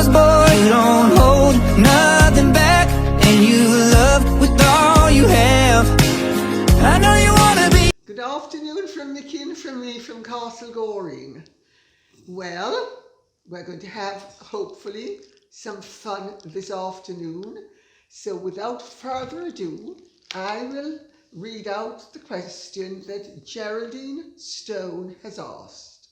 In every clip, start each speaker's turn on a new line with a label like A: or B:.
A: mama's boy. You don't hold nothing back, and you love with all you have. I know you wanna be.
B: Good afternoon from Akin, from me, from Castle Goring. Well, we're going to have, hopefully, some fun this afternoon. So without further ado, I will read out the question that Geraldine Stone has asked.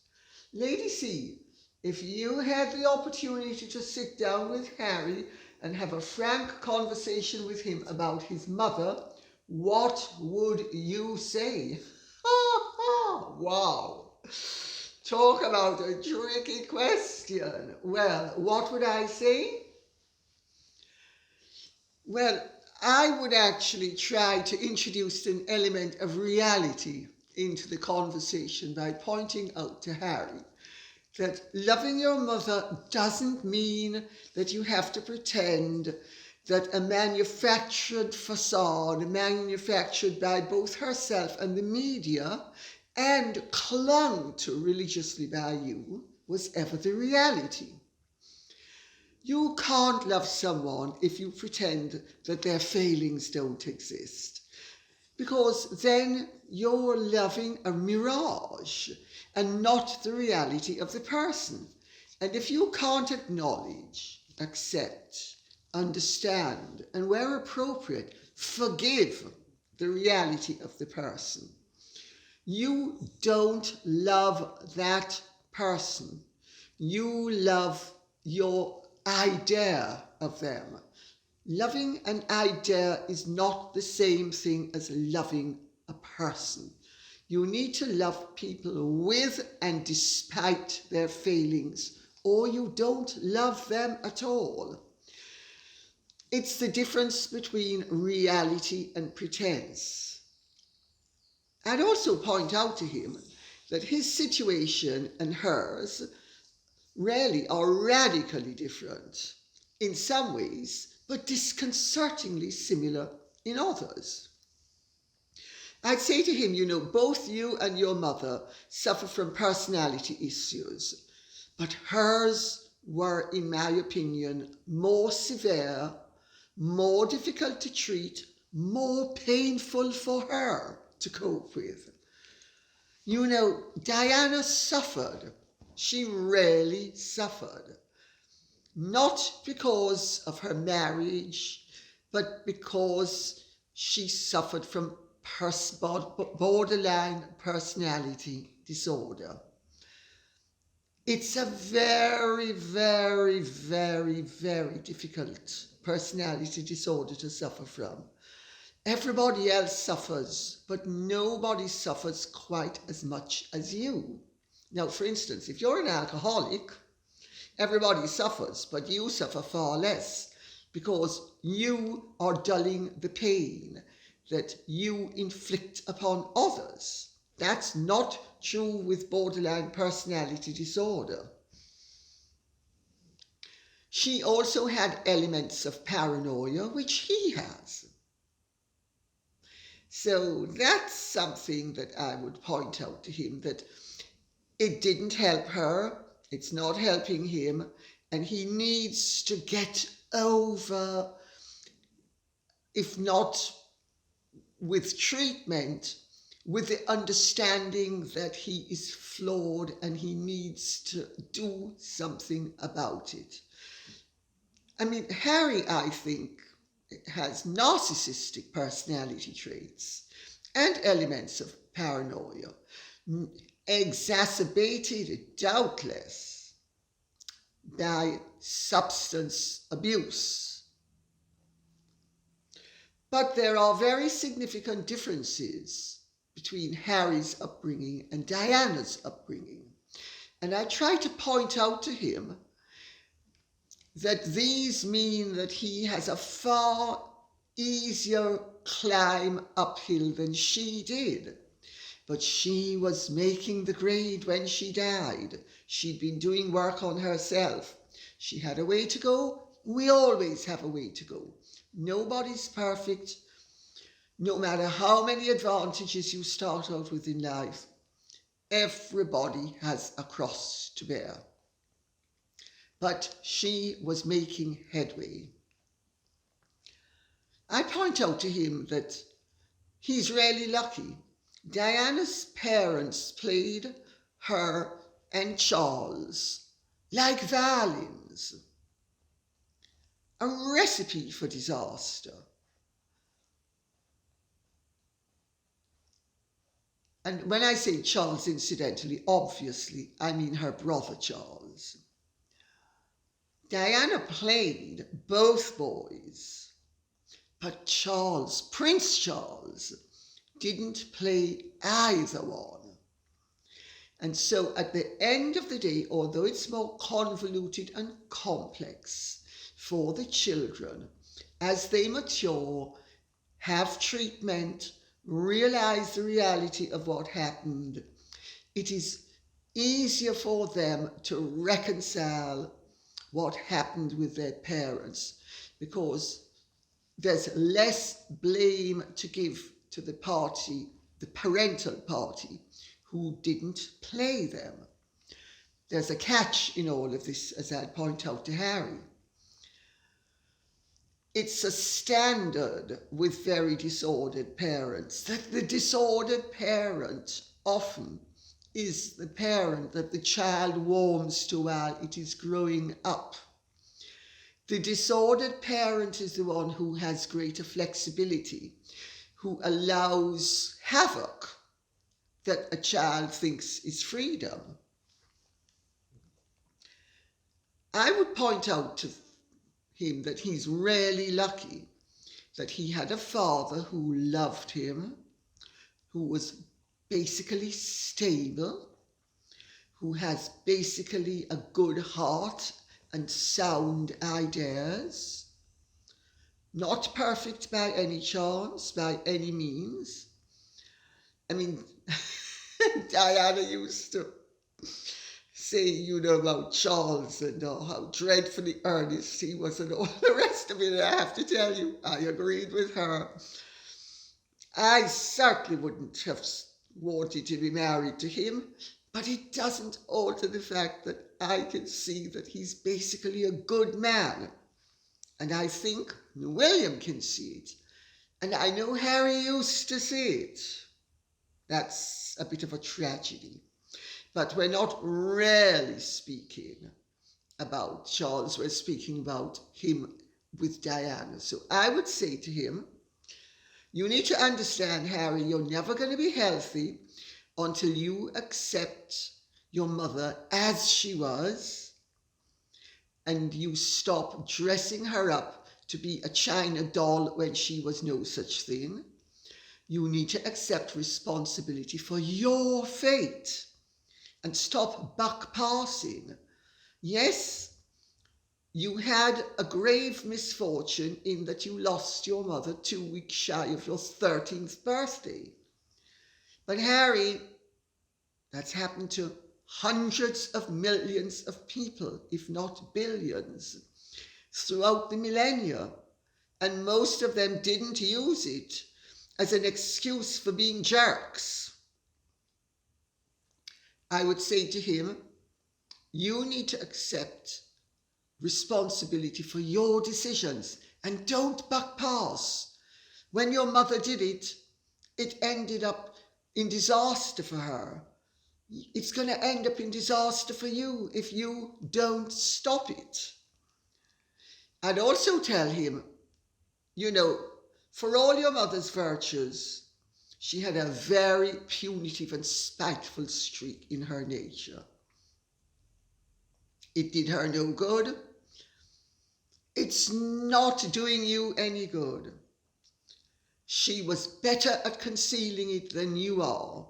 B: Lady C, if you had the opportunity to sit down with Harry and have a frank conversation with him about his mother, what would you say? Wow. Talk about a tricky question. Well, what would I say? Well, I would actually try to introduce an element of reality into the conversation by pointing out to Harry that loving your mother doesn't mean that you have to pretend that a manufactured facade, manufactured by both herself and the media, and clung to religiously by you, was ever the reality. You can't love someone if you pretend that their failings don't exist, because then you're loving a mirage and not the reality of the person. And if you can't acknowledge, accept, understand, and where appropriate, forgive the reality of the person, you don't love that person. You love your idea of them. Loving an idea is not the same thing as loving a person. You need to love people with and despite their failings, or you don't love them at all. It's the difference between reality and pretense. I'd also point out to him that his situation and hers really are radically different in some ways, but disconcertingly similar in others. I'd say to him, both you and your mother suffer from personality issues, but hers were, in my opinion, more severe, more difficult to treat, more painful for her to cope with. Diana suffered. She really suffered. Not because of her marriage, but because she suffered from borderline personality disorder. It's a very, very, very, very difficult personality disorder to suffer from. Everybody else suffers, but nobody suffers quite as much as you. Now, for instance, if you're an alcoholic, everybody suffers, but you suffer far less because you are dulling the pain that you inflict upon others. That's not true with borderline personality disorder. She also had elements of paranoia, which he has. So that's something that I would point out to him, that it didn't help her, it's not helping him, and he needs to get over, if not with treatment, with the understanding that he is flawed and he needs to do something about it. I mean, Harry, I think, has narcissistic personality traits and elements of paranoia, exacerbated, doubtless, by substance abuse. But there are very significant differences between Harry's upbringing and Diana's upbringing. And I try to point out to him that these mean that he has a far easier climb uphill than she did. But she was making the grade when she died. She'd been doing work on herself. She had a way to go. We always have a way to go. Nobody's perfect. No matter how many advantages you start out with in life, everybody has a cross to bear. but she was making headway. I point out to him that he's really lucky. Diana's parents played her and Charles like violins, a recipe for disaster. And when I say Charles, incidentally, obviously, I mean her brother Charles. Diana played both boys, but Charles, Prince Charles, didn't play either one. And so at the end of the day, although it's more convoluted and complex for the children, as they mature, have treatment, realize the reality of what happened, it is easier for them to reconcile what happened with their parents, because there's less blame to give to the party, the parental party, who didn't play them. There's a catch in all of this, as I point out to Harry. It's a standard with very disordered parents that the disordered parent often is the parent that the child warms to while it is growing up. The disordered parent is the one who has greater flexibility, who allows havoc that a child thinks is freedom. I would point out to him that he's really lucky that he had a father who loved him, who was basically stable, who has basically a good heart and sound ideas, not perfect by any chance, by any means. I mean, Diana used to say, about Charles and how dreadfully earnest he was and all the rest of it. And I have to tell you, I agreed with her. I certainly wouldn't have wanted to be married to him, but it doesn't alter the fact that I can see that he's basically a good man. And I think William can see it. And I know Harry used to see it. That's a bit of a tragedy. But we're not really speaking about Charles, we're speaking about him with Diana. So I would say to him, you need to understand, Harry, you're never going to be healthy until you accept your mother as she was, and you stop dressing her up to be a china doll when she was no such thing. You need to accept responsibility for your fate and stop buck-passing. Yes, you had a grave misfortune in that you lost your mother 2 weeks shy of your 13th birthday. But Harry, that's happened to hundreds of millions of people, if not billions, throughout the millennia. And most of them didn't use it as an excuse for being jerks. I would say to him, you need to accept responsibility for your decisions and don't buck pass. When your mother did it, it ended up in disaster for her. It's going to end up in disaster for you if you don't stop it. I'd also tell him, for all your mother's virtues, she had a very punitive and spiteful streak in her nature. It did her no good. It's not doing you any good. She was better at concealing it than you are.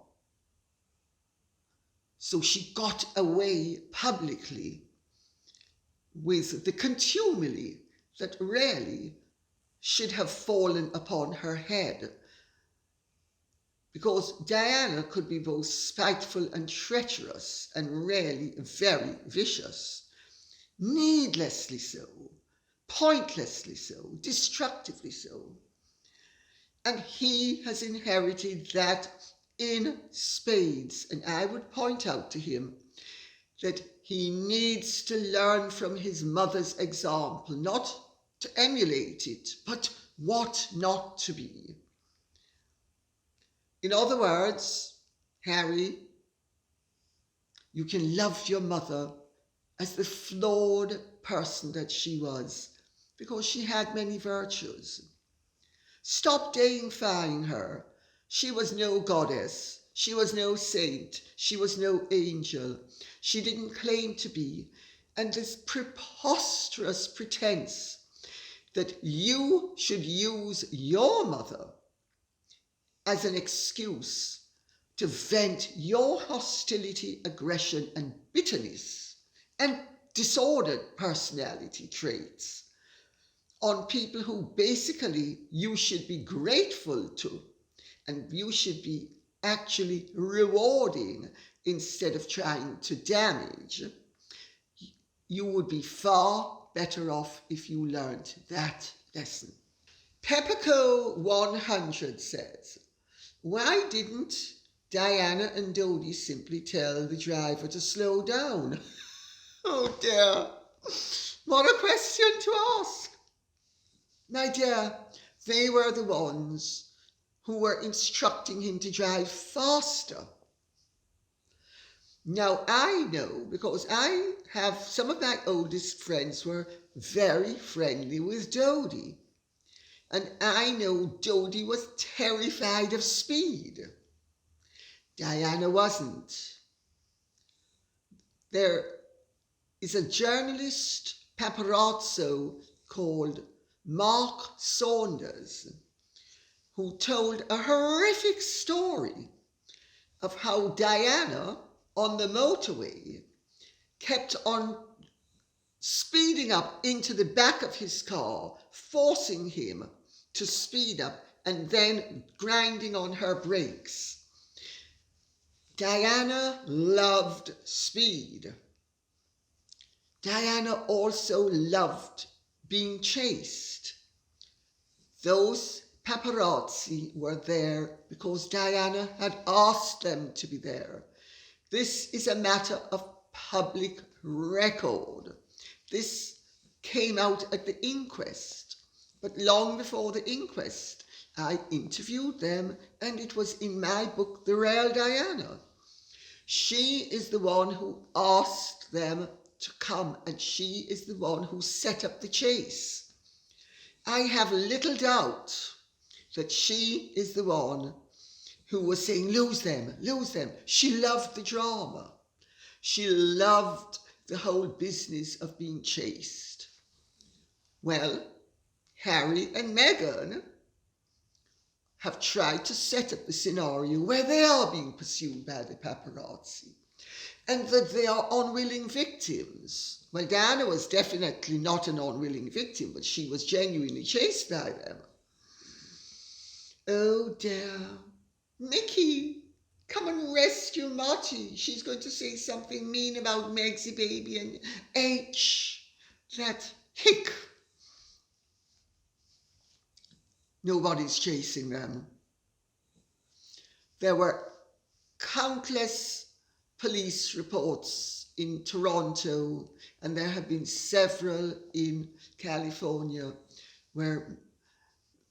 B: So she got away publicly with the contumely that really should have fallen upon her head. Because Diana could be both spiteful and treacherous and really very vicious. Needlessly so, pointlessly so, destructively so. And he has inherited that in spades. And I would point out to him that he needs to learn from his mother's example, not to emulate it, but what not to be. In other words, Harry, you can love your mother as the flawed person that she was, because she had many virtues. Stop deifying her. She was no goddess. She was no saint. She was no angel. She didn't claim to be. And this preposterous pretense that you should use your mother as an excuse to vent your hostility, aggression, and bitterness and disordered personality traits on people who basically you should be grateful to and you should be actually rewarding instead of trying to damage. You would be far better off if you learned that lesson. Pepperco 100 says, why didn't Diana and Dodi simply tell the driver to slow down? Oh dear, what a question to ask. My dear, they were the ones who were instructing him to drive faster. Now I know, because I have some of my oldest friends were very friendly with Dodi. And I know Dodi was terrified of speed. Diana wasn't. There is a journalist paparazzo called Mark Saunders who told a horrific story of how Diana on the motorway kept on speeding up into the back of his car, forcing him to speed up and then grinding on her brakes. Diana loved speed. Diana also loved being chased. Those paparazzi were there because Diana had asked them to be there. This is a matter of public record. This came out at the inquest, but long before the inquest, I interviewed them, and it was in my book, The Real Diana. She is the one who asked them to come, and she is the one who set up the chase. I have little doubt that she is the one who was saying, lose them, lose them. She loved the drama. She loved the whole business of being chased. Well, Harry and Meghan have tried to set up the scenario where they are being pursued by the paparazzi and that they are unwilling victims. Well, Diana was definitely not an unwilling victim, but she was genuinely chased by them. Oh dear. Mickey, come and rescue Marty. She's going to say something mean about Megsy baby and H. That hick. Nobody's chasing them. There were countless police reports in Toronto, and there have been several in California where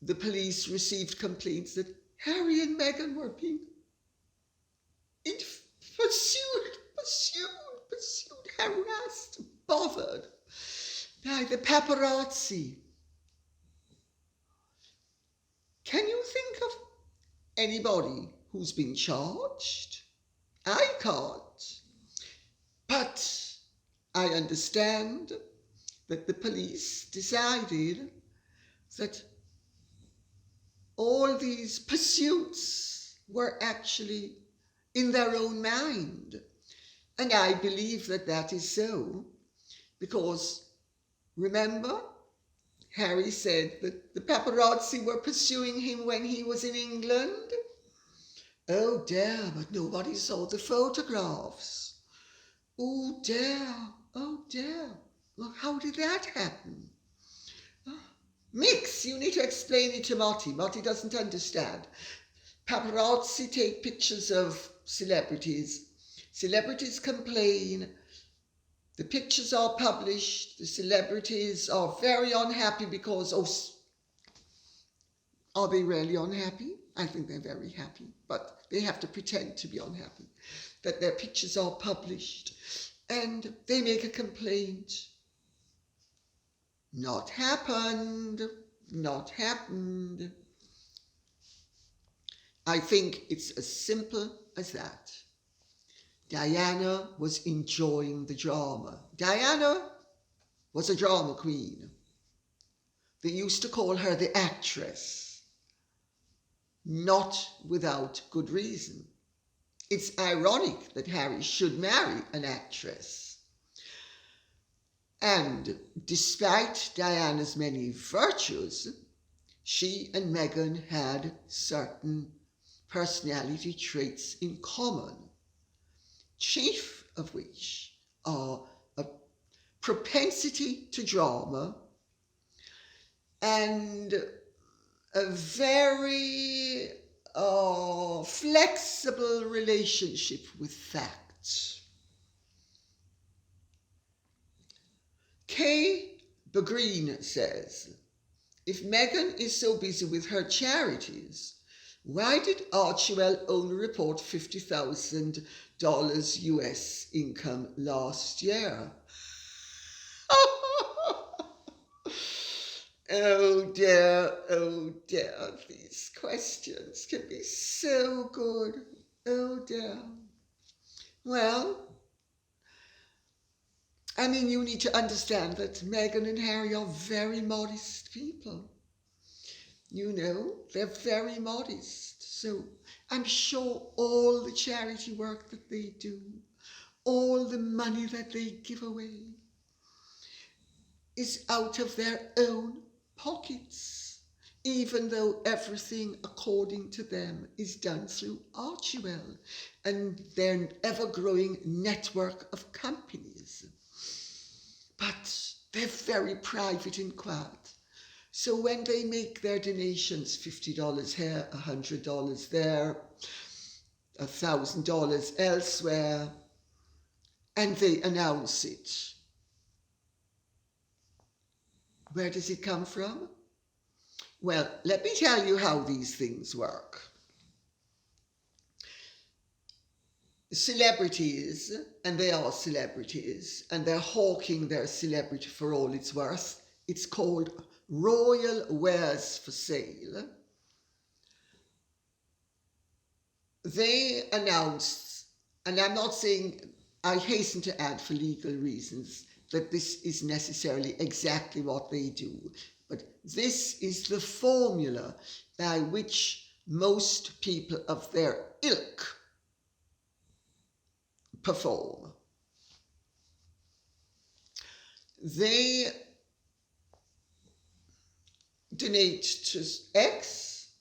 B: the police received complaints that Harry and Meghan were being pursued, harassed, bothered by the paparazzi. Can you think of anybody who's been charged? I can't. But I understand that the police decided that all these pursuits were actually in their own mind. And I believe that that is so, because remember, Harry said that the paparazzi were pursuing him when he was in England. Oh dear, but nobody saw the photographs. Oh dear, oh dear. Well, how did that happen? Mix, you need to explain it to Marty. Marty doesn't understand. Paparazzi take pictures of celebrities. Celebrities complain The pictures are published. The celebrities are very unhappy because, are they really unhappy? I think they're very happy, but they have to pretend to be unhappy. That their pictures are published and they make a complaint. Not happened, not happened. I think it's as simple as that. Diana was enjoying the drama. Diana was a drama queen. They used to call her the actress, not without good reason. It's ironic that Harry should marry an actress. And despite Diana's many virtues, she and Meghan had certain personality traits in common, chief of which are a propensity to drama and a very flexible relationship with facts. Kay Bergreen says, if Meghan is so busy with her charities, why did Archewell only report $50,000 US income last year? Oh dear, these questions can be so good. Oh dear. Well, I mean, you need to understand that Meghan and Harry are very modest people. You know, they're very modest. So I'm sure all the charity work that they do, all the money that they give away is out of their own pockets, even though everything, according to them, is done through Archewell and their ever-growing network of companies. But they're very private and quiet. So when they make their donations, $50 here, $100 there, $1,000 elsewhere, and they announce it, where does it come from? Well, let me tell you how these things work. Celebrities, and they are celebrities, and they're hawking their celebrity for all it's worth. It's called royal wares for sale. They announced, and I'm not saying, I hasten to add for legal reasons, that this is necessarily exactly what they do. But this is the formula by which most people of their ilk perform. They donate to X,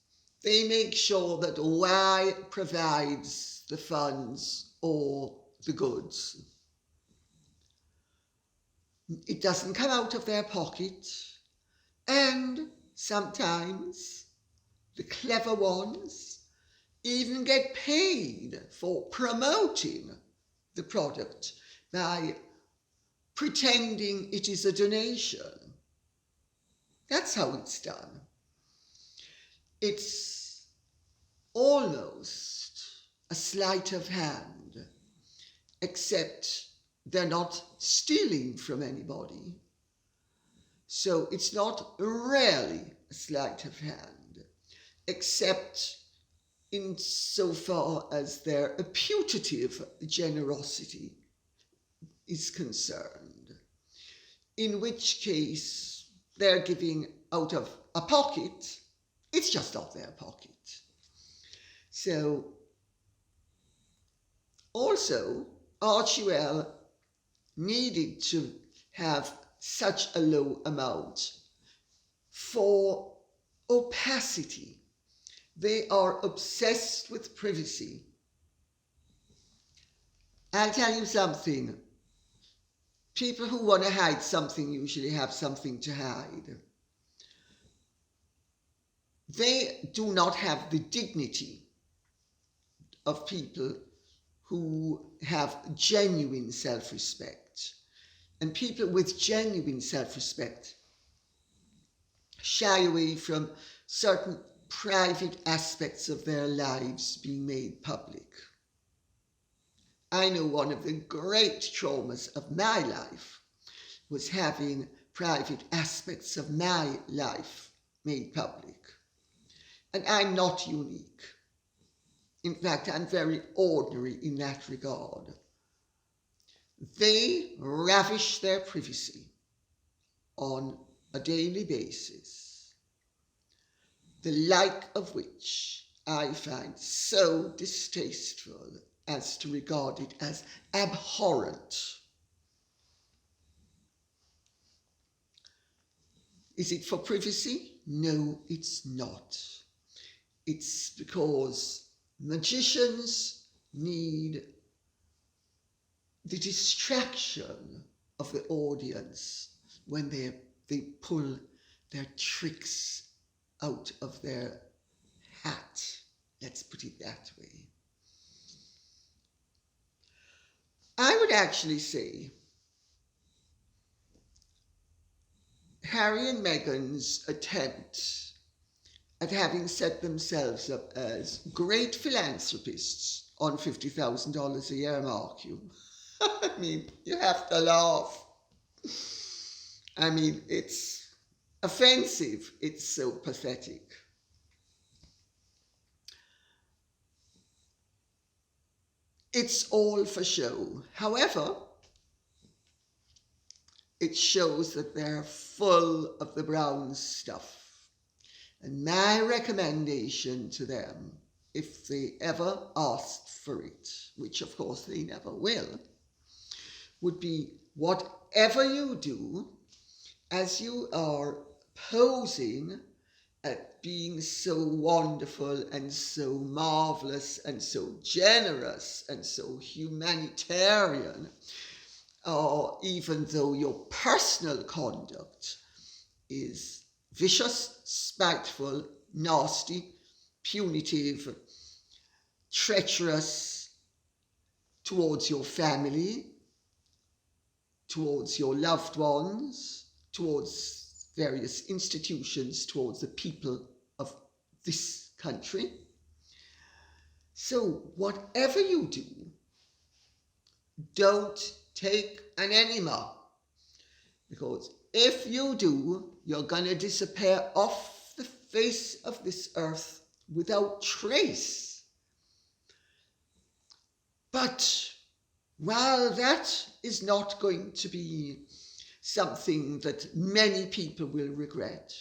B: they make sure that Y provides the funds or the goods. It doesn't come out of their pocket, and sometimes the clever ones even get paid for promoting the product by pretending it is a donation. That's how it's done. It's almost a sleight of hand, except they're not stealing from anybody. So it's not really a sleight of hand, except insofar as their putative generosity is concerned, in which case they're giving out of a pocket, it's just out their pocket. So also Archewell needed to have such a low amount for opacity. They are obsessed with privacy. I'll tell you something. People who want to hide something usually have something to hide. They do not have the dignity of people who have genuine self-respect. And people with genuine self-respect shy away from certain private aspects of their lives being made public. I know one of the great traumas of my life was having private aspects of my life made public. And I'm not unique. In fact, I'm very ordinary in that regard. They ravish their privacy on a daily basis, the like of which I find so distasteful as to regard it as abhorrent. Is it for privacy? No, it's not. It's because magicians need the distraction of the audience when they pull their tricks out of their hat. Let's put it that way. I would actually say Harry and Meghan's attempt at having set themselves up as great philanthropists on $50,000 a year, mark you. I mean, you have to laugh. I mean, it's offensive. It's so pathetic. It's all for show. However, it shows that they're full of the brown stuff. And my recommendation to them, if they ever asked for it, which of course they never will, would be whatever you do, as you are posing at being so wonderful and so marvelous and so generous and so humanitarian, or even though your personal conduct is vicious, spiteful, nasty, punitive, treacherous towards your family, towards your loved ones, towards various institutions, towards the people of this country. So whatever you do, don't take an enema, because if you do, you're going to disappear off the face of this earth without trace. But while that is not going to be something that many people will regret,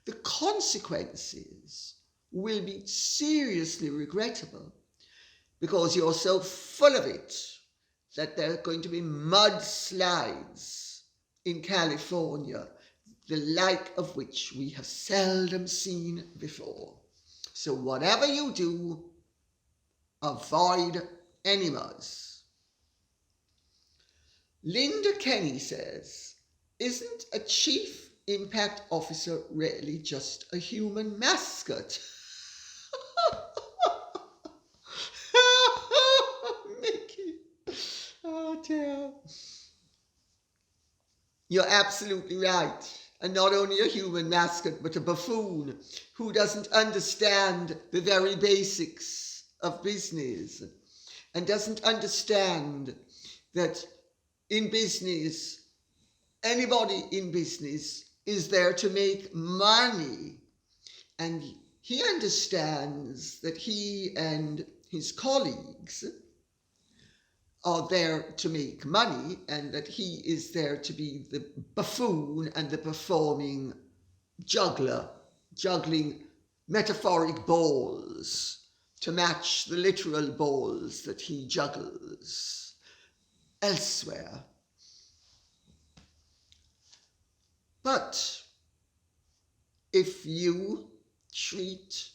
B: the consequences will be seriously regrettable, because you're so full of it that there are going to be mudslides in California, the like of which we have seldom seen before. So whatever you do, avoid enemas. Linda Kenny says, isn't a chief impact officer really just a human mascot? Mickey. Oh dear. You're absolutely right. And not only a human mascot, but a buffoon who doesn't understand the very basics of business and doesn't understand that in business, anybody in business is there to make money. And he understands that he and his colleagues are there to make money, and that he is there to be the buffoon and the performing juggler, juggling metaphoric balls to match the literal balls that he juggles elsewhere. But if you treat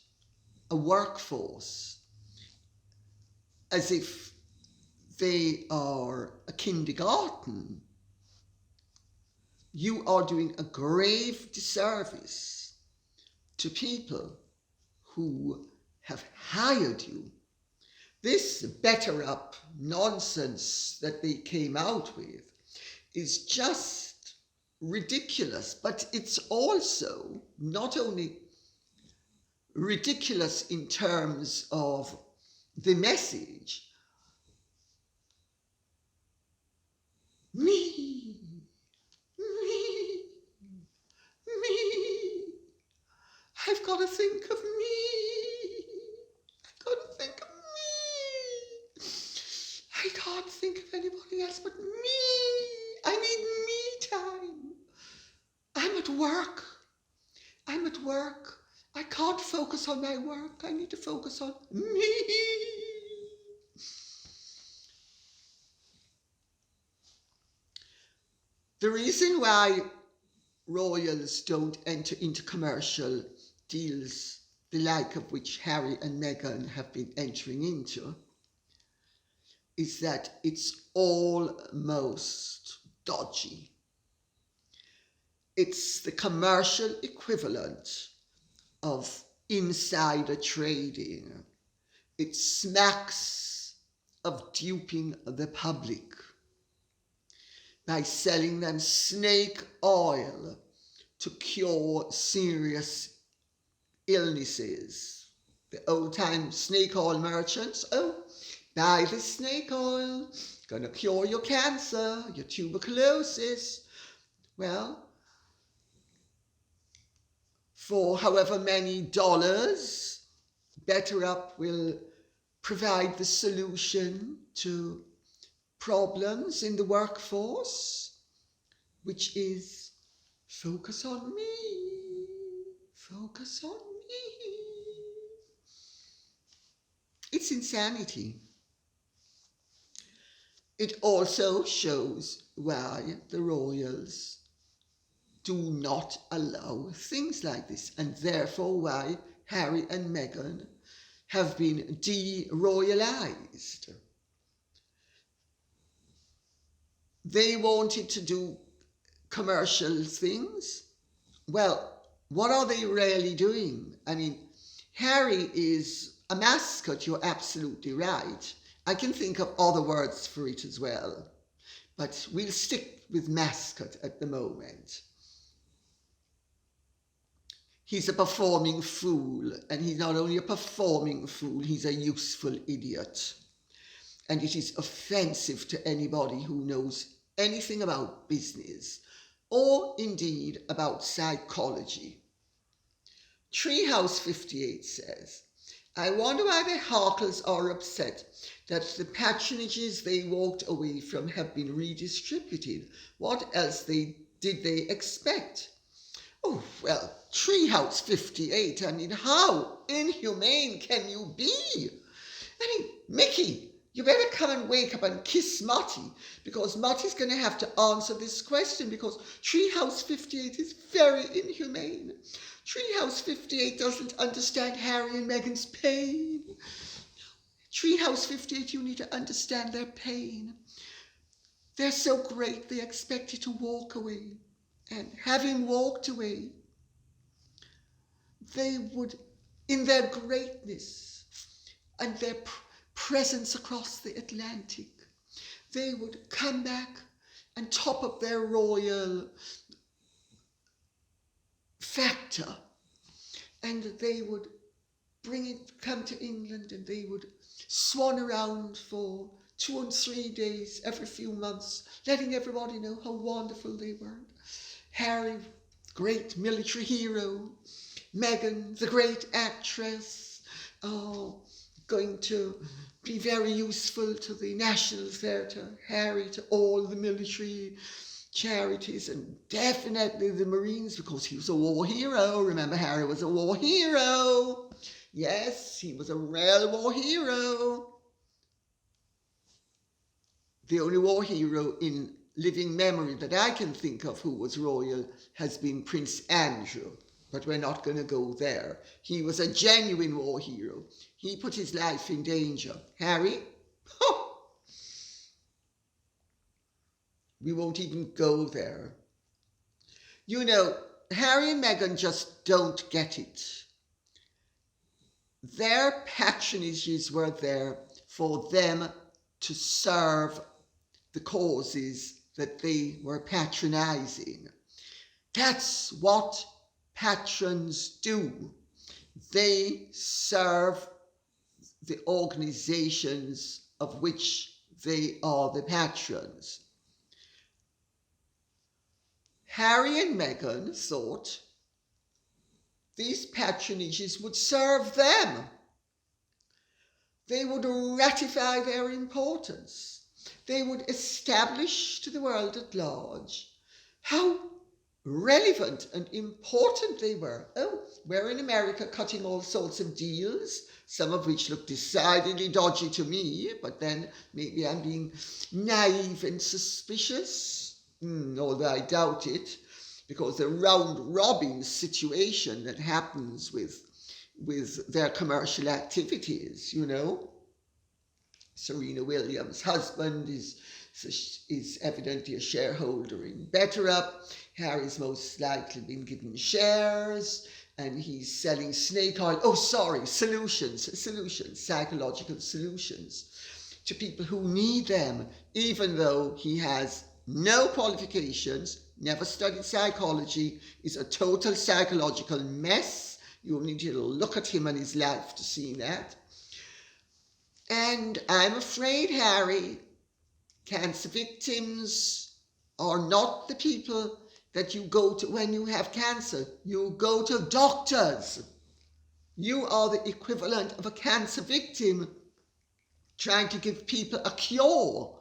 B: a workforce as if they are a kindergarten, you are doing a grave disservice to people who have hired you. This BetterUp nonsense that they came out with is just ridiculous, but it's also not only ridiculous in terms of the message. Me, me, me. I've got to think of me. I've got to think of me. I can't think of anybody else but me. I need me time. I'm at work. I can't focus on my work. I need to focus on me. The reason why royals don't enter into commercial deals, the like of which Harry and Meghan have been entering into, is that it's almost dodgy. It's the commercial equivalent of insider trading. It smacks of duping the public by selling them snake oil to cure serious illnesses. The old-time snake oil merchants, buy the snake oil, gonna cure your cancer, your tuberculosis. Well, for however many dollars, BetterUp will provide the solution to problems in the workforce, which is focus on me, focus on me. It's insanity. It also shows why the royals do not allow things like this, and therefore why Harry and Meghan have been de-royalized. They wanted to do commercial things. Well, what are they really doing? I mean, Harry is a mascot, you're absolutely right. I can think of other words for it as well, but we'll stick with mascot at the moment. He's a performing fool, and he's not only a performing fool, he's a useful idiot. And it is offensive to anybody who knows anything about business, or indeed about psychology. Treehouse 58 says, I wonder why the Harkles are upset that the patronages they walked away from have been redistributed. What else did they expect? Oh, well, Treehouse 58, I mean, how inhumane can you be? I mean, Mickey, you better come and wake up and kiss Marty, because Marty's going to have to answer this question, because Treehouse 58 is very inhumane. Treehouse 58 doesn't understand Harry and Meghan's pain. Treehouse 58, you need to understand their pain. They're so great, they expect you to walk away. And having walked away, they would, in their greatness and their presence across the Atlantic, they would come back and top up their royal factor, and they would come to England, and they would swan around for 2 and 3 days every few months, letting everybody know how wonderful they were. Harry, great military hero. Meghan, the great actress, going to be very useful to the National Theatre. Harry to all the military charities, and definitely the Marines, because he was a war hero. Remember, Harry was a war hero. Yes, he was a real war hero. The only war hero in living memory that I can think of who was royal has been Prince Andrew, but we're not going to go there. He was a genuine war hero. He put his life in danger. Harry? We won't even go there. You know, Harry and Meghan just don't get it. Their patronages were there for them to serve the causes that they were patronising. That's what patrons do. They serve the organisations of which they are the patrons. Harry and Meghan thought these patronages would serve them. They would ratify their importance. They would establish to the world at large how relevant and important they were. Oh, we're in America cutting all sorts of deals, some of which look decidedly dodgy to me, but then maybe I'm being naive and suspicious, although I doubt it, because the round-robin situation that happens with their commercial activities, you know. Serena Williams' husband is evidently a shareholder in BetterUp. Harry's most likely been given shares and he's selling snake oil. Oh, sorry, solutions, psychological solutions to people who need them, even though he has no qualifications, never studied psychology, is a total psychological mess. You need to look at him and his life to see that. And I'm afraid, Harry, cancer victims are not the people that you go to when you have cancer. You go to doctors. You are the equivalent of a cancer victim trying to give people a cure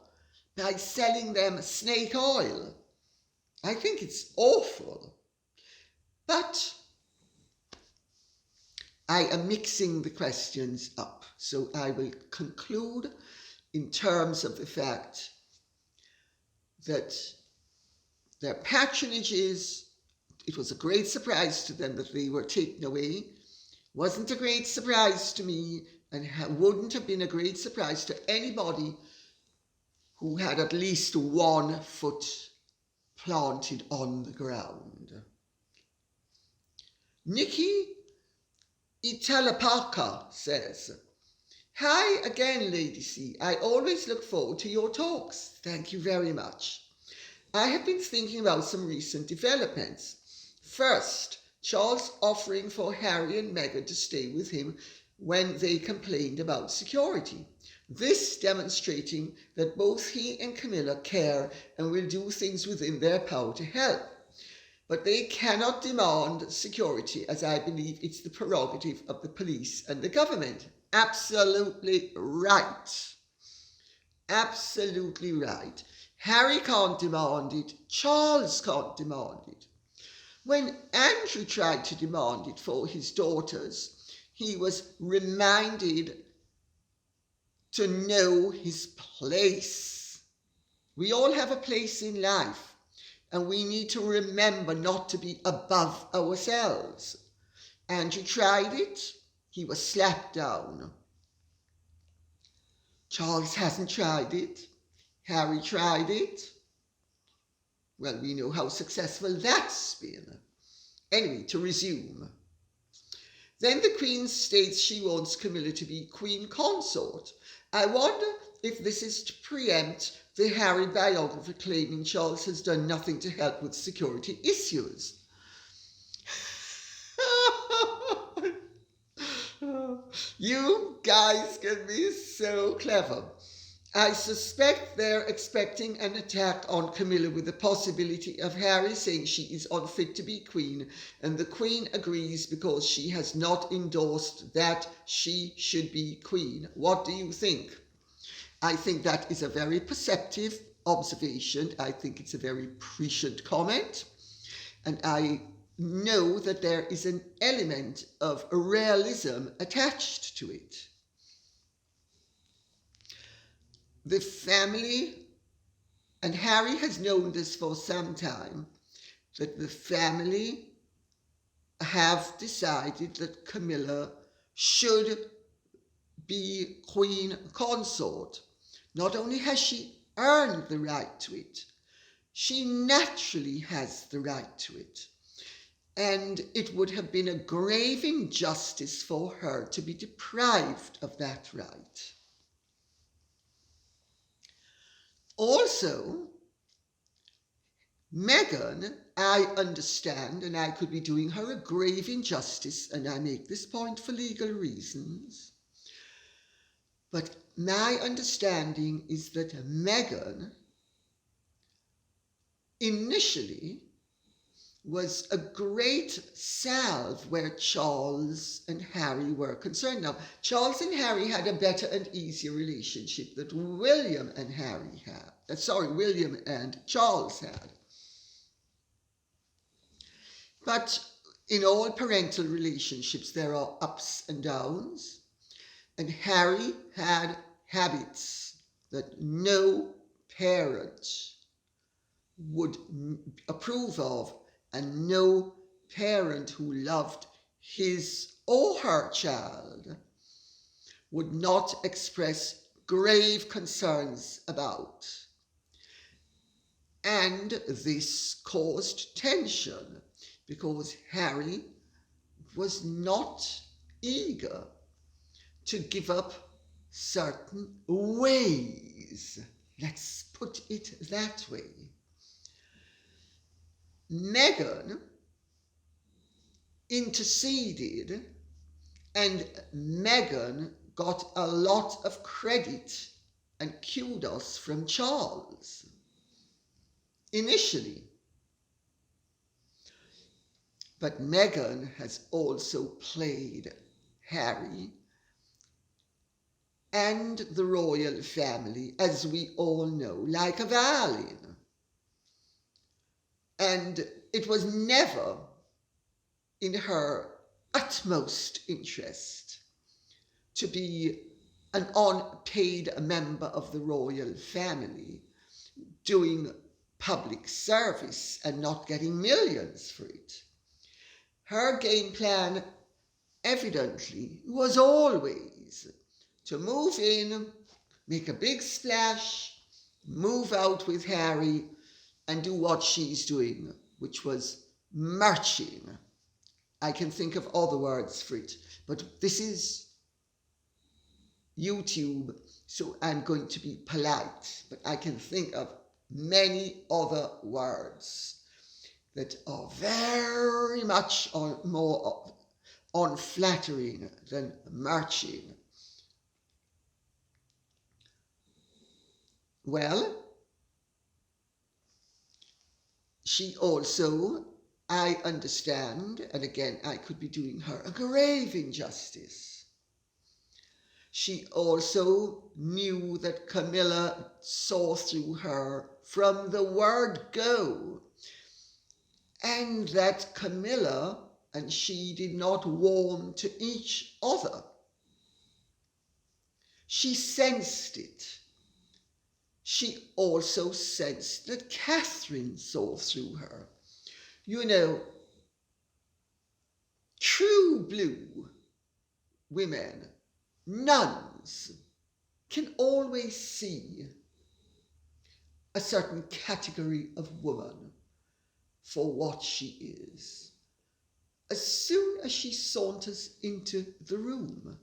B: by selling them snake oil. I think it's awful. But I am mixing the questions up. So I will conclude in terms of the fact that their patronages, it was a great surprise to them that they were taken away. Wasn't a great surprise to me, and wouldn't have been a great surprise to anybody who had at least 1 foot planted on the ground. Nikki Italapaka says, "Hi again, Lady C. I always look forward to your talks. Thank you very much. I have been thinking about some recent developments. First, Charles offering for Harry and Meghan to stay with him when they complained about security. This demonstrating that both he and Camilla care and will do things within their power to help. But they cannot demand security, as I believe it's the prerogative of the police and the government." Absolutely right. Absolutely right. Harry can't demand it. Charles can't demand it. When Andrew tried to demand it for his daughters, he was reminded to know his place. We all have a place in life, and we need to remember not to be above ourselves. Andrew tried it. He was slapped down. Charles hasn't tried it. Harry tried it. Well, we know how successful that's been. Anyway, to resume. Then the Queen states she wants Camilla to be Queen Consort. I wonder if this is to preempt the Harry biographer claiming Charles has done nothing to help with security issues. You guys can be so clever. I suspect they're expecting an attack on Camilla with the possibility of Harry saying she is unfit to be queen, and the Queen agrees because she has not endorsed that she should be queen. What do you think? I think that is a very perceptive observation. I think it's a very prescient comment, and I know that there is an element of realism attached to it. The family, and Harry has known this for some time, that the family have decided that Camilla should be Queen Consort. Not only has she earned the right to it, she naturally has the right to it. And it would have been a grave injustice for her to be deprived of that right. Also, Meghan, I understand, and I could be doing her a grave injustice, and I make this point for legal reasons, but my understanding is that Meghan initially was a great salve where Charles and Harry were concerned. Now, Charles and Harry had a better and easier relationship that William and Charles had. But in all parental relationships, there are ups and downs, and Harry had habits that no parent would approve of, and no parent who loved his or her child would not express grave concerns about. And this caused tension because Harry was not eager to give up certain ways. Let's put it that way. Meghan interceded, and Meghan got a lot of credit and kudos from Charles initially. But Meghan has also played Harry and the royal family, as we all know, like a violin. And it was never in her utmost interest to be an unpaid member of the royal family doing public service and not getting millions for it. Her game plan evidently was always to move in, make a big splash, move out with Harry, and do what she's doing, which was marching. I can think of other words for it, but this is YouTube, so I'm going to be polite, but I can think of many other words that are very much more unflattering than marching. Well, she also, I understand, and again, I could be doing her a grave injustice. She also knew that Camilla saw through her from the word go, and that Camilla and she did not warm to each other. She sensed it. She also sensed that Catherine saw through her. You know, true blue women, nuns, can always see a certain category of woman for what she is. As soon as she saunters into the room,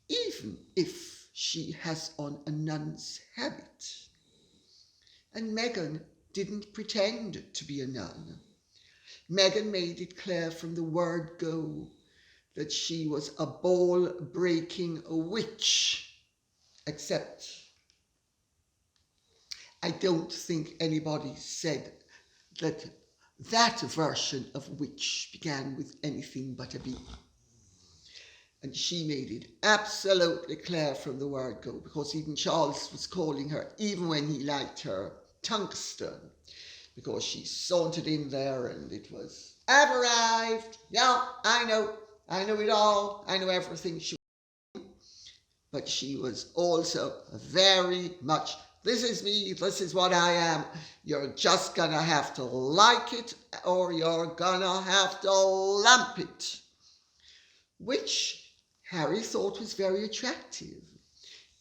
B: even if she has on a nun's habit. And Meghan didn't pretend to be a nun. Meghan made it clear from the word go that she was a ball-breaking witch, except I don't think anybody said that that version of witch began with anything but a B. And she made it absolutely clear from the word go, because even Charles was calling her, even when he liked her, tungsten, because she sauntered in there and it was, I've arrived, yeah, I know it all, I know everything. But she was also very much, this is me, this is what I am, you're just gonna have to like it or you're gonna have to lump it, which Harry thought was very attractive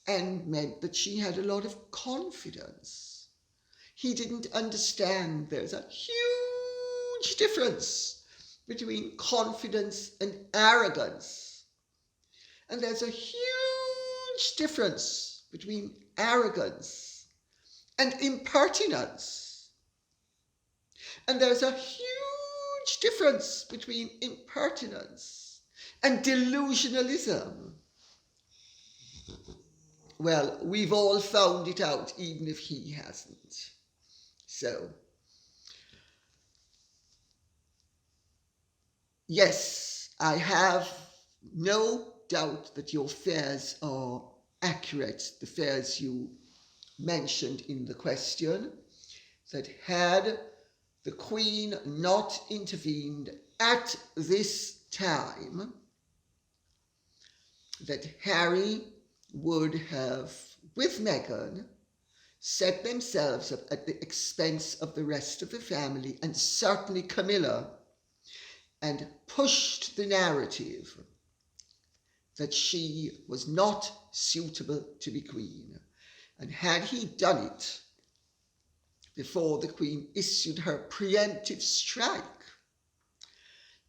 B: and meant that she had a lot of confidence. He didn't understand there's a huge difference between confidence and arrogance. And there's a huge difference between arrogance and impertinence. And there's a huge difference between impertinence and delusionalism. Well, we've all found it out, even if he hasn't. So, yes, I have no doubt that your fears are accurate, the fears you mentioned in the question, that had the Queen not intervened at this time, that Harry would have, with Meghan, set themselves up at the expense of the rest of the family, and certainly Camilla, and pushed the narrative that she was not suitable to be Queen. And had he done it before the Queen issued her preemptive strike,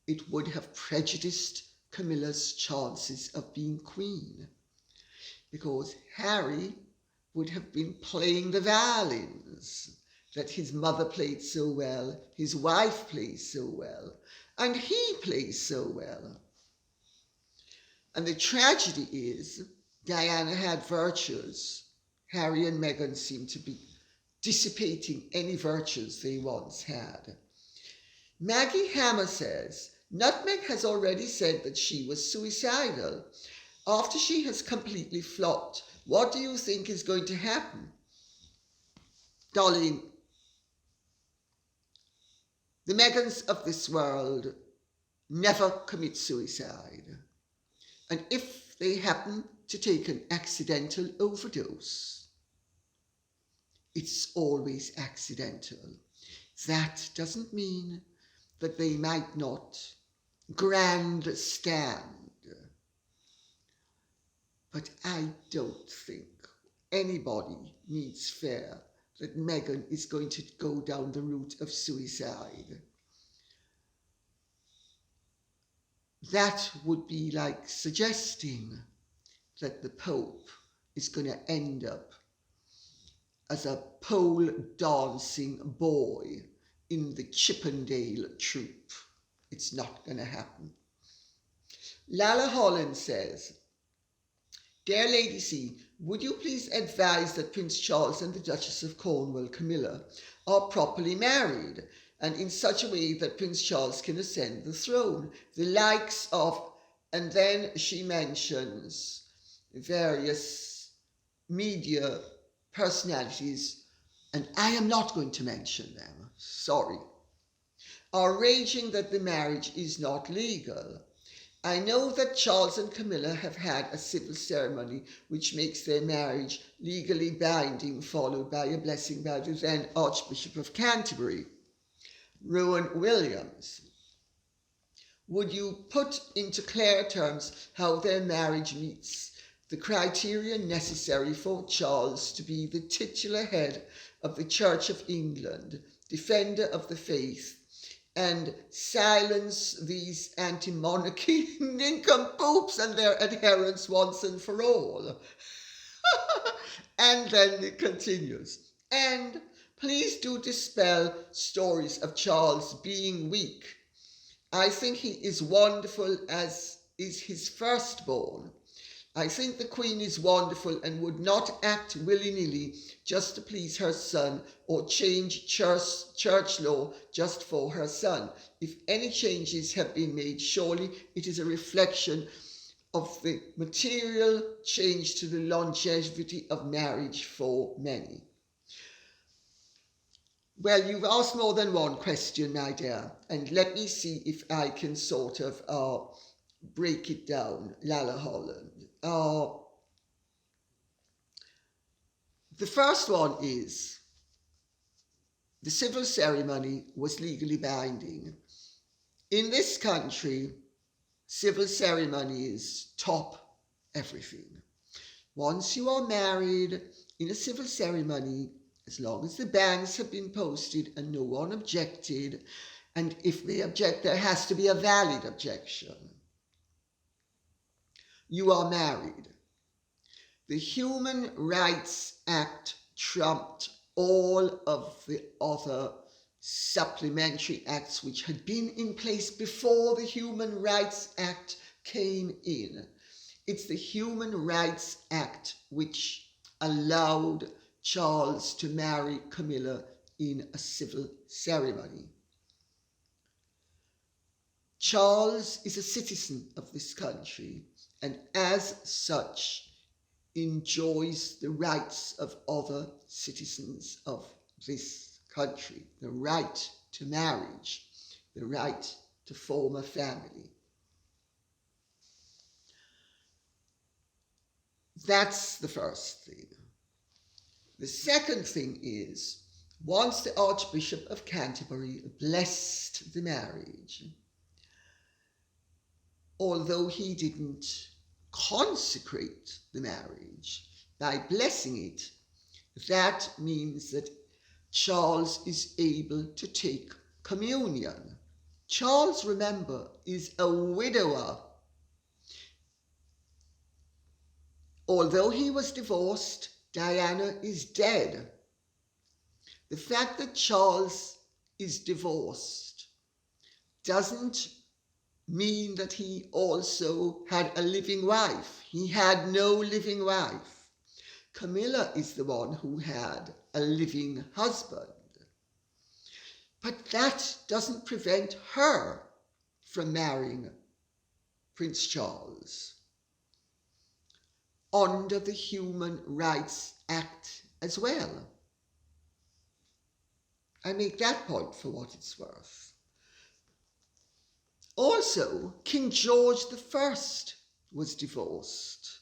B: it would have prejudiced Camilla's chances of being Queen, because Harry would have been playing the violins that his mother played so well, his wife plays so well, and he plays so well. And the tragedy is, Diana had virtues. Harry and Meghan seem to be dissipating any virtues they once had. Maggie Hammer says, Nutmeg has already said that she was suicidal. After she has completely flopped, what do you think is going to happen? Darling, the Meghans of this world never commit suicide. And if they happen to take an accidental overdose, it's always accidental. That doesn't mean that they might not grandstand. But I don't think anybody needs fear that Meghan is going to go down the route of suicide. That would be like suggesting that the Pope is going to end up as a pole dancing boy in the Chippendale troupe. It's not going to happen. Lala Holland says, Dear Lady C, would you please advise that Prince Charles and the Duchess of Cornwall, Camilla, are properly married and in such a way that Prince Charles can ascend the throne? The likes of, and then she mentions various media personalities, and I am not going to mention them, sorry, are raging that the marriage is not legal. I know that Charles and Camilla have had a civil ceremony which makes their marriage legally binding, followed by a blessing by the then Archbishop of Canterbury, Rowan Williams. Would you put into clear terms how their marriage meets the criteria necessary for Charles to be the titular head of the Church of England, defender of the faith, and silence these anti-monarchy nincompoops and their adherents once and for all? And then it continues. And please do dispel stories of Charles being weak. I think he is wonderful, as is his firstborn. I think the Queen is wonderful and would not act willy-nilly just to please her son or change church law just for her son. If any changes have been made, surely it is a reflection of the material change to the longevity of marriage for many. Well, you've asked more than one question, my dear, and let me see if I can sort of break it down, Lala Holland. The first one is the civil ceremony was legally binding. In this country, civil ceremonies top everything. Once you are married in a civil ceremony, as long as the banns have been posted and no one objected, and if they object, there has to be a valid objection, you are married. The Human Rights Act trumped all of the other supplementary acts which had been in place before the Human Rights Act came in. It's the Human Rights Act which allowed Charles to marry Camilla in a civil ceremony. Charles is a citizen of this country and as such enjoys the rights of other citizens of this country, the right to marriage, the right to form a family. That's the first thing. The second thing is, once the Archbishop of Canterbury blessed the marriage, although he didn't consecrate the marriage, by blessing it, that means that Charles is able to take communion. Charles, remember, is a widower. Although he was divorced, Diana is dead. The fact that Charles is divorced doesn't mean that he also had a living wife. He had no living wife. Camilla is the one who had a living husband. But that doesn't prevent her from marrying Prince Charles under the Human Rights Act as well. I make that point for what it's worth. Also, King George I was divorced.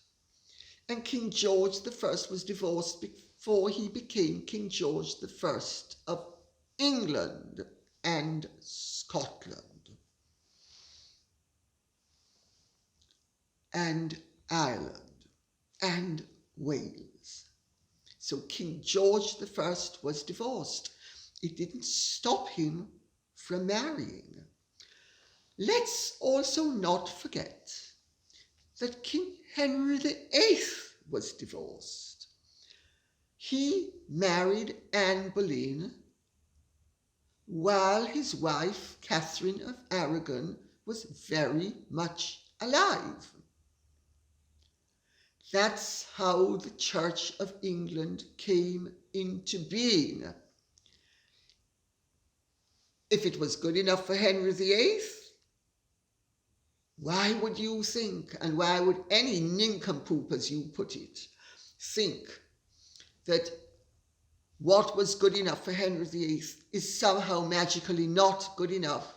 B: And King George I was divorced before he became King George I of England and Scotland and Ireland and Wales. So King George I was divorced. It didn't stop him from marrying. Let's also not forget that King Henry VIII was divorced. He married Anne Boleyn while his wife, Catherine of Aragon, was very much alive. That's how the Church of England came into being. If it was good enough for Henry VIII, why would you think, and why would any nincompoop, as you put it, think that what was good enough for Henry VIII is somehow magically not good enough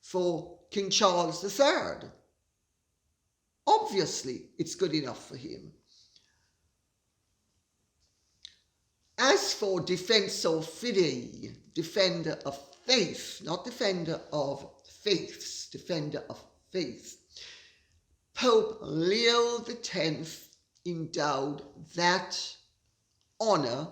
B: for King Charles III? Obviously, it's good enough for him. As for defensor fidei, defender of faith, not defender of faiths, defender of faith, Pope Leo X endowed that honour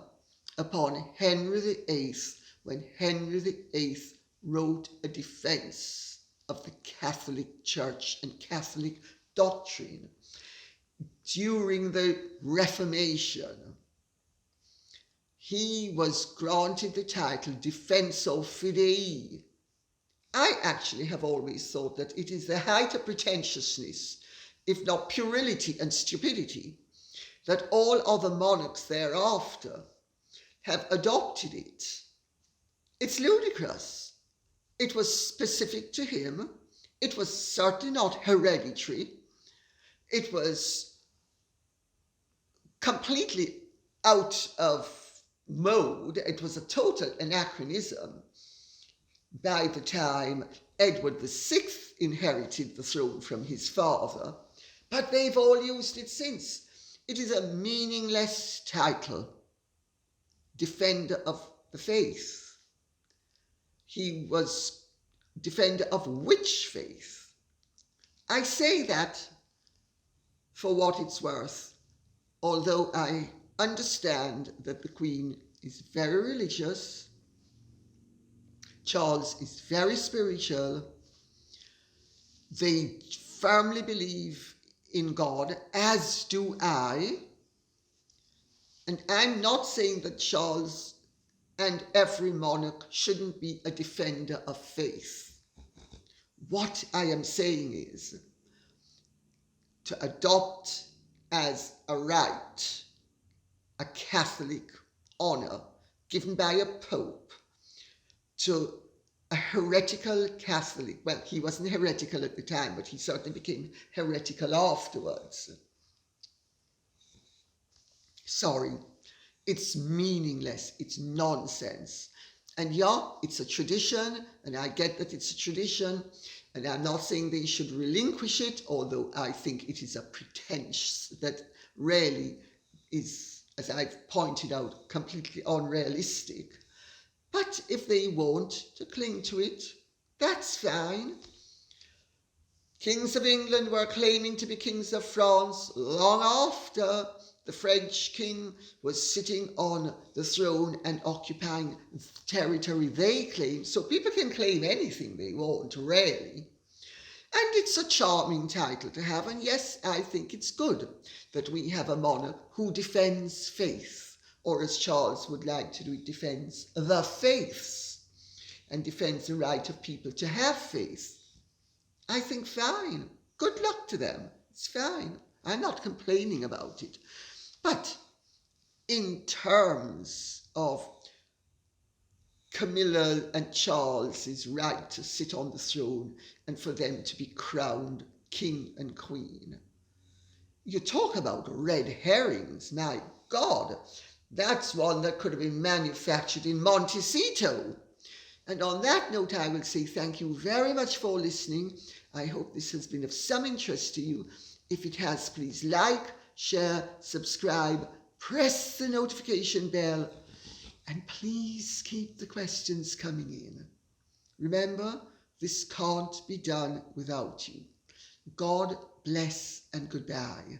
B: upon Henry VIII when Henry VIII wrote a defence of the Catholic Church and Catholic doctrine during the Reformation. He was granted the title Defensor Fidei. I actually have always thought that it is the height of pretentiousness, if not puerility and stupidity, that all other monarchs thereafter have adopted it. It's ludicrous. It was specific to him. It was certainly not hereditary. It was completely out of mode. It was a total anachronism by the time Edward VI inherited the throne from his father, but they've all used it since. It is a meaningless title, defender of the faith. He was defender of which faith? I say that for what it's worth, although I understand that the Queen is very religious, Charles is very spiritual, they firmly believe in God, as do I, and I'm not saying that Charles and every monarch shouldn't be a defender of faith. What I am saying is to adopt as a right a Catholic honour given by a pope to a heretical Catholic. Well, he wasn't heretical at the time, but he certainly became heretical afterwards. Sorry, it's meaningless, it's nonsense. And yeah, it's a tradition, and I get that it's a tradition, and I'm not saying they should relinquish it, although I think it is a pretense that really is, as I've pointed out, completely unrealistic. But if they want to cling to it, that's fine. Kings of England were claiming to be kings of France long after the French king was sitting on the throne and occupying territory they claimed. So people can claim anything they want, really. And it's a charming title to have. And yes, I think it's good that we have a monarch who defends faith, or as Charles would like to do, defends the faiths and defends the right of people to have faith. I think fine. Good luck to them. It's fine. I'm not complaining about it. But in terms of Camilla and Charles's right to sit on the throne and for them to be crowned king and queen, you talk about red herrings, my God. That's one that could have been manufactured in Montecito. And on that note, I will say thank you very much for listening. I hope this has been of some interest to you. If it has, please like, share, subscribe, press the notification bell, and please keep the questions coming in. Remember, this can't be done without you. God bless and goodbye.